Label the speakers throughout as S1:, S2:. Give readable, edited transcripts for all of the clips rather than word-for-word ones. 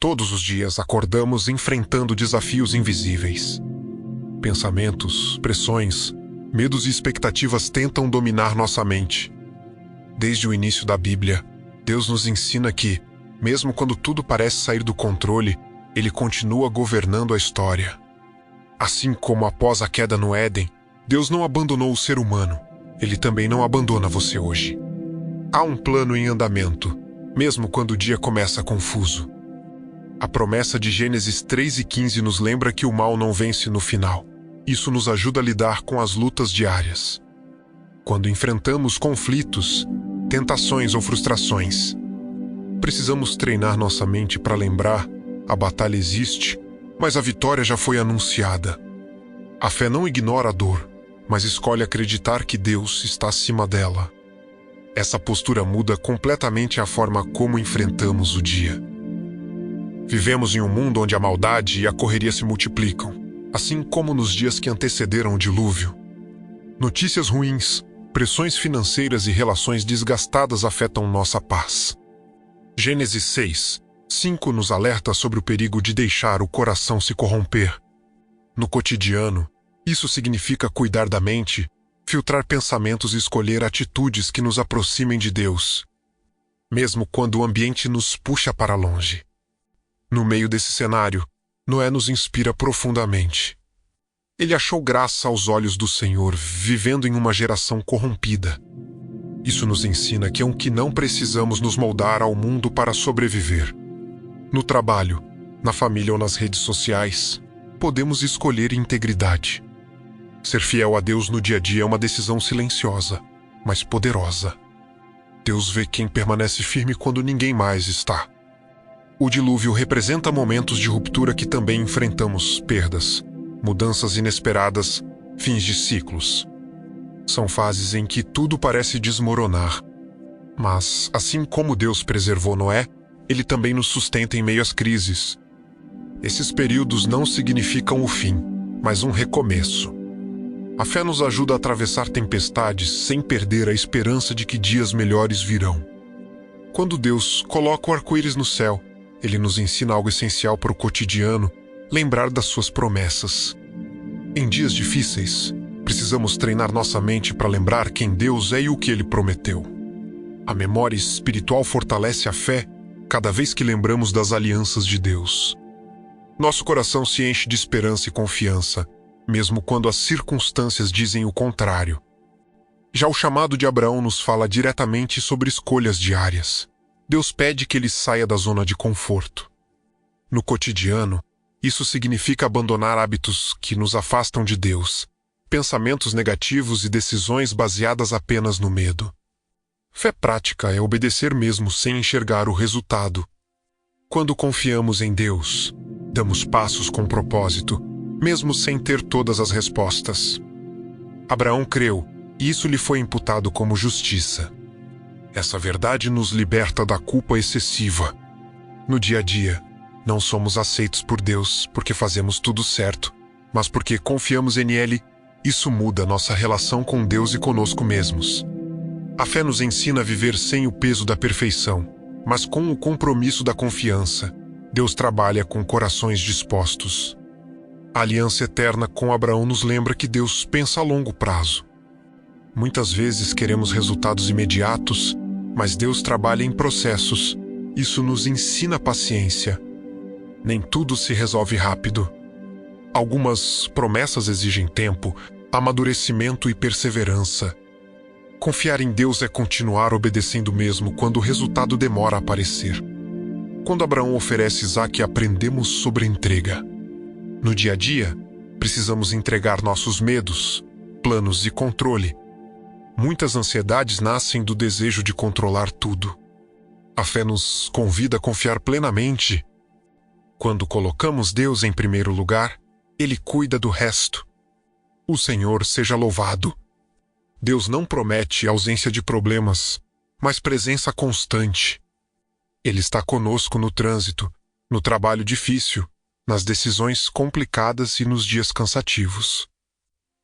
S1: Todos os dias acordamos enfrentando desafios invisíveis. Pensamentos, pressões, medos e expectativas tentam dominar nossa mente. Desde o início da Bíblia, Deus nos ensina que, mesmo quando tudo parece sair do controle, Ele continua governando a história. Assim como após a queda no Éden, Deus não abandonou o ser humano, Ele também não abandona você hoje. Há um plano em andamento, mesmo quando o dia começa confuso. A promessa de Gênesis 3:15 nos lembra que o mal não vence no final. Isso nos ajuda a lidar com as lutas diárias. Quando enfrentamos conflitos, tentações ou frustrações, precisamos treinar nossa mente para lembrar: a batalha existe, mas a vitória já foi anunciada. A fé não ignora a dor, mas escolhe acreditar que Deus está acima dela. Essa postura muda completamente a forma como enfrentamos o dia. Vivemos em um mundo onde a maldade e a correria se multiplicam, assim como nos dias que antecederam o dilúvio. Notícias ruins, pressões financeiras e relações desgastadas afetam nossa paz. Gênesis 6:5 nos alerta sobre o perigo de deixar o coração se corromper. No cotidiano, isso significa cuidar da mente, filtrar pensamentos e escolher atitudes que nos aproximem de Deus, mesmo quando o ambiente nos puxa para longe. No meio desse cenário, Noé nos inspira profundamente. Ele achou graça aos olhos do Senhor, vivendo em uma geração corrompida. Isso nos ensina que não precisamos nos moldar ao mundo para sobreviver. No trabalho, na família ou nas redes sociais, podemos escolher integridade. Ser fiel a Deus no dia a dia é uma decisão silenciosa, mas poderosa. Deus vê quem permanece firme quando ninguém mais está. O dilúvio representa momentos de ruptura que também enfrentamos: perdas, mudanças inesperadas, fins de ciclos. São fases em que tudo parece desmoronar. Mas, assim como Deus preservou Noé, Ele também nos sustenta em meio às crises. Esses períodos não significam o fim, mas um recomeço. A fé nos ajuda a atravessar tempestades sem perder a esperança de que dias melhores virão. Quando Deus coloca o arco-íris no céu, Ele nos ensina algo essencial para o cotidiano: lembrar das suas promessas. Em dias difíceis, precisamos treinar nossa mente para lembrar quem Deus é e o que Ele prometeu. A memória espiritual fortalece a fé cada vez que lembramos das alianças de Deus. Nosso coração se enche de esperança e confiança, mesmo quando as circunstâncias dizem o contrário. Já o chamado de Abraão nos fala diretamente sobre escolhas diárias. Deus pede que ele saia da zona de conforto. No cotidiano, isso significa abandonar hábitos que nos afastam de Deus, pensamentos negativos e decisões baseadas apenas no medo. Fé prática é obedecer mesmo sem enxergar o resultado. Quando confiamos em Deus, damos passos com propósito, mesmo sem ter todas as respostas. Abraão creu, e isso lhe foi imputado como justiça. Essa verdade nos liberta da culpa excessiva. No dia a dia, não somos aceitos por Deus porque fazemos tudo certo, mas porque confiamos em Ele. Isso muda nossa relação com Deus e conosco mesmos. A fé nos ensina a viver sem o peso da perfeição, mas com o compromisso da confiança. Deus trabalha com corações dispostos. A aliança eterna com Abraão nos lembra que Deus pensa a longo prazo. Muitas vezes queremos resultados imediatos, mas Deus trabalha em processos. Isso nos ensina paciência. Nem tudo se resolve rápido. Algumas promessas exigem tempo, amadurecimento e perseverança. Confiar em Deus é continuar obedecendo mesmo quando o resultado demora a aparecer. Quando Abraão oferece Isaque, aprendemos sobre entrega. No dia a dia, precisamos entregar nossos medos, planos e controle. Muitas ansiedades nascem do desejo de controlar tudo. A fé nos convida a confiar plenamente. Quando colocamos Deus em primeiro lugar, Ele cuida do resto. O Senhor seja louvado. Deus não promete ausência de problemas, mas presença constante. Ele está conosco no trânsito, no trabalho difícil, nas decisões complicadas e nos dias cansativos.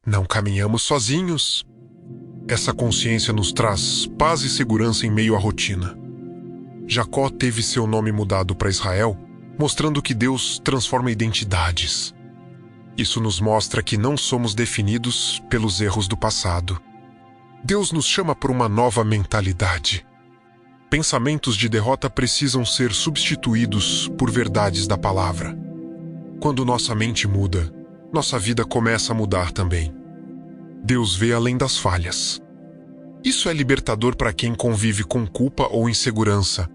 S1: Não caminhamos sozinhos. Essa consciência nos traz paz e segurança em meio à rotina. Jacó teve seu nome mudado para Israel, mostrando que Deus transforma identidades. Isso nos mostra que não somos definidos pelos erros do passado. Deus nos chama por uma nova mentalidade. Pensamentos de derrota precisam ser substituídos por verdades da palavra. Quando nossa mente muda, nossa vida começa a mudar também. Deus vê além das falhas. Isso é libertador para quem convive com culpa ou insegurança.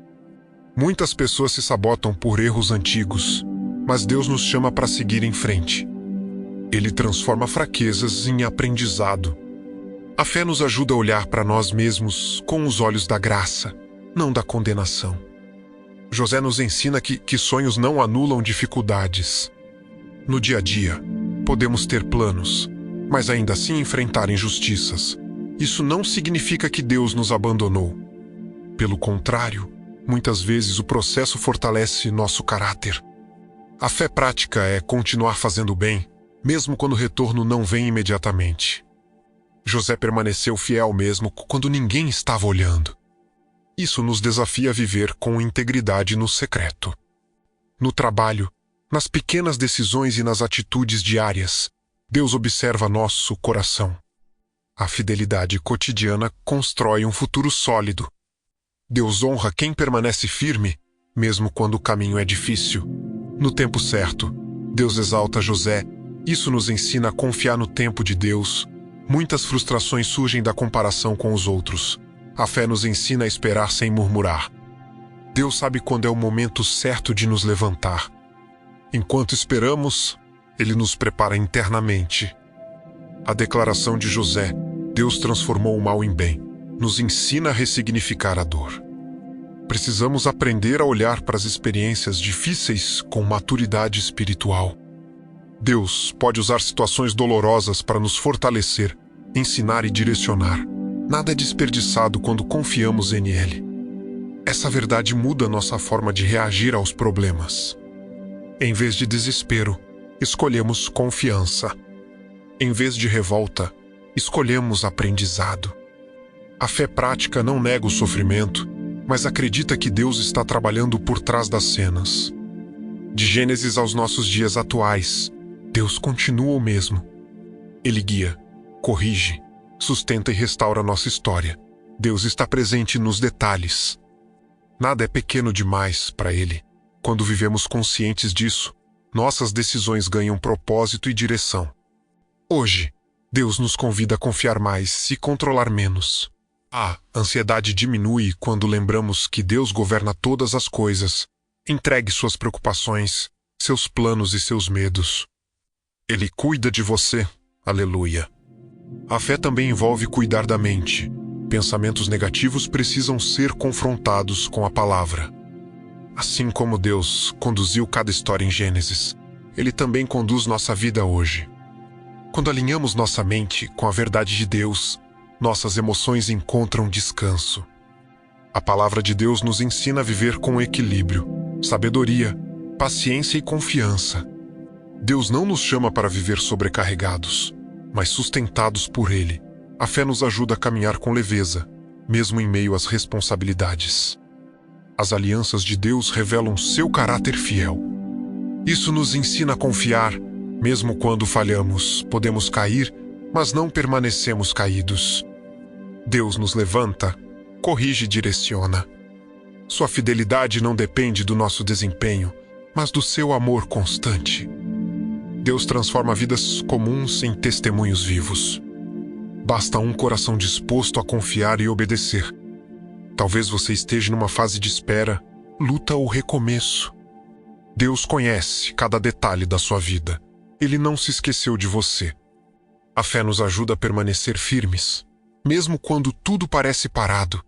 S1: Muitas pessoas se sabotam por erros antigos, mas Deus nos chama para seguir em frente. Ele transforma fraquezas em aprendizado. A fé nos ajuda a olhar para nós mesmos com os olhos da graça, não da condenação. José nos ensina que sonhos não anulam dificuldades. No dia a dia, podemos ter planos, mas ainda assim enfrentar injustiças. Isso não significa que Deus nos abandonou. Pelo contrário, muitas vezes o processo fortalece nosso caráter. A fé prática é continuar fazendo o bem, mesmo quando o retorno não vem imediatamente. José permaneceu fiel mesmo quando ninguém estava olhando. Isso nos desafia a viver com integridade no secreto. No trabalho, nas pequenas decisões e nas atitudes diárias, Deus observa nosso coração. A fidelidade cotidiana constrói um futuro sólido. Deus honra quem permanece firme, mesmo quando o caminho é difícil. No tempo certo, Deus exalta José. Isso nos ensina a confiar no tempo de Deus. Muitas frustrações surgem da comparação com os outros. A fé nos ensina a esperar sem murmurar. Deus sabe quando é o momento certo de nos levantar. Enquanto esperamos, Ele nos prepara internamente. A declaração de José, Deus transformou o mal em bem, nos ensina a ressignificar a dor. Precisamos aprender a olhar para as experiências difíceis com maturidade espiritual. Deus pode usar situações dolorosas para nos fortalecer, ensinar e direcionar. Nada é desperdiçado quando confiamos em Ele. Essa verdade muda nossa forma de reagir aos problemas. Em vez de desespero, escolhemos confiança. Em vez de revolta, escolhemos aprendizado. A fé prática não nega o sofrimento, mas acredita que Deus está trabalhando por trás das cenas. De Gênesis aos nossos dias atuais, Deus continua o mesmo. Ele guia, corrige, sustenta e restaura nossa história. Deus está presente nos detalhes. Nada é pequeno demais para Ele. Quando vivemos conscientes disso, nossas decisões ganham propósito e direção. Hoje, Deus nos convida a confiar mais e controlar menos. A ansiedade diminui quando lembramos que Deus governa todas as coisas. Entregue suas preocupações, seus planos e seus medos. Ele cuida de você. Aleluia. A fé também envolve cuidar da mente. Pensamentos negativos precisam ser confrontados com a palavra. Assim como Deus conduziu cada história em Gênesis, Ele também conduz nossa vida hoje. Quando alinhamos nossa mente com a verdade de Deus, nossas emoções encontram descanso. A palavra de Deus nos ensina a viver com equilíbrio, sabedoria, paciência e confiança. Deus não nos chama para viver sobrecarregados, mas sustentados por Ele. A fé nos ajuda a caminhar com leveza, mesmo em meio às responsabilidades. As alianças de Deus revelam seu caráter fiel. Isso nos ensina a confiar, mesmo quando falhamos. Podemos cair, mas não permanecemos caídos. Deus nos levanta, corrige e direciona. Sua fidelidade não depende do nosso desempenho, mas do seu amor constante. Deus transforma vidas comuns em testemunhos vivos. Basta um coração disposto a confiar e obedecer. Talvez você esteja numa fase de espera, luta ou recomeço. Deus conhece cada detalhe da sua vida. Ele não se esqueceu de você. A fé nos ajuda a permanecer firmes, mesmo quando tudo parece parado.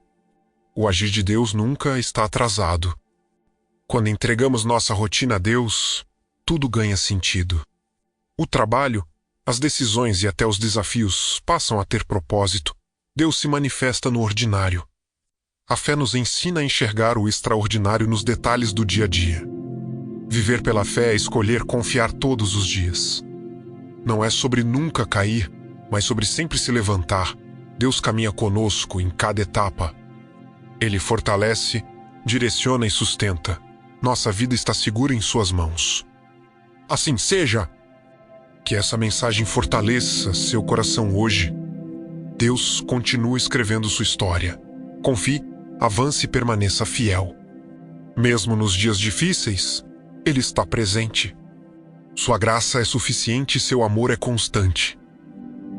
S1: O agir de Deus nunca está atrasado. Quando entregamos nossa rotina a Deus, tudo ganha sentido. O trabalho, as decisões e até os desafios passam a ter propósito. Deus se manifesta no ordinário. A fé nos ensina a enxergar o extraordinário nos detalhes do dia a dia. Viver pela fé é escolher confiar todos os dias. Não é sobre nunca cair, mas sobre sempre se levantar. Deus caminha conosco em cada etapa. Ele fortalece, direciona e sustenta. Nossa vida está segura em suas mãos. Assim seja. Que essa mensagem fortaleça seu coração hoje. Deus continua escrevendo sua história. Confie, avance e permaneça fiel. Mesmo nos dias difíceis, Ele está presente. Sua graça é suficiente e seu amor é constante.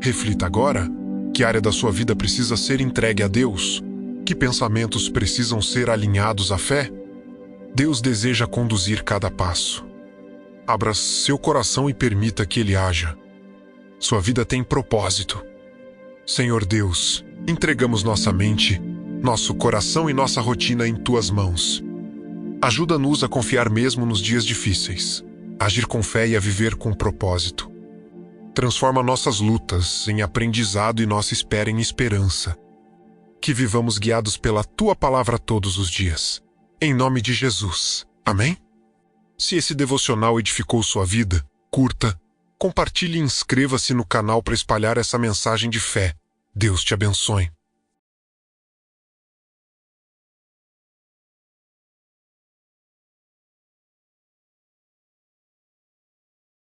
S1: Reflita agora: que área da sua vida precisa ser entregue a Deus? Que pensamentos precisam ser alinhados à fé? Deus deseja conduzir cada passo. Abra seu coração e permita que Ele haja. Sua vida tem propósito. Senhor Deus, entregamos nossa mente, nosso coração e nossa rotina em Tuas mãos. Ajuda-nos a confiar mesmo nos dias difíceis, a agir com fé e a viver com propósito. Transforma nossas lutas em aprendizado e nossa espera em esperança. Que vivamos guiados pela Tua palavra todos os dias. Em nome de Jesus. Amém? Se esse devocional edificou sua vida, curta, compartilhe e inscreva-se no canal para espalhar essa mensagem de fé. Deus te abençoe.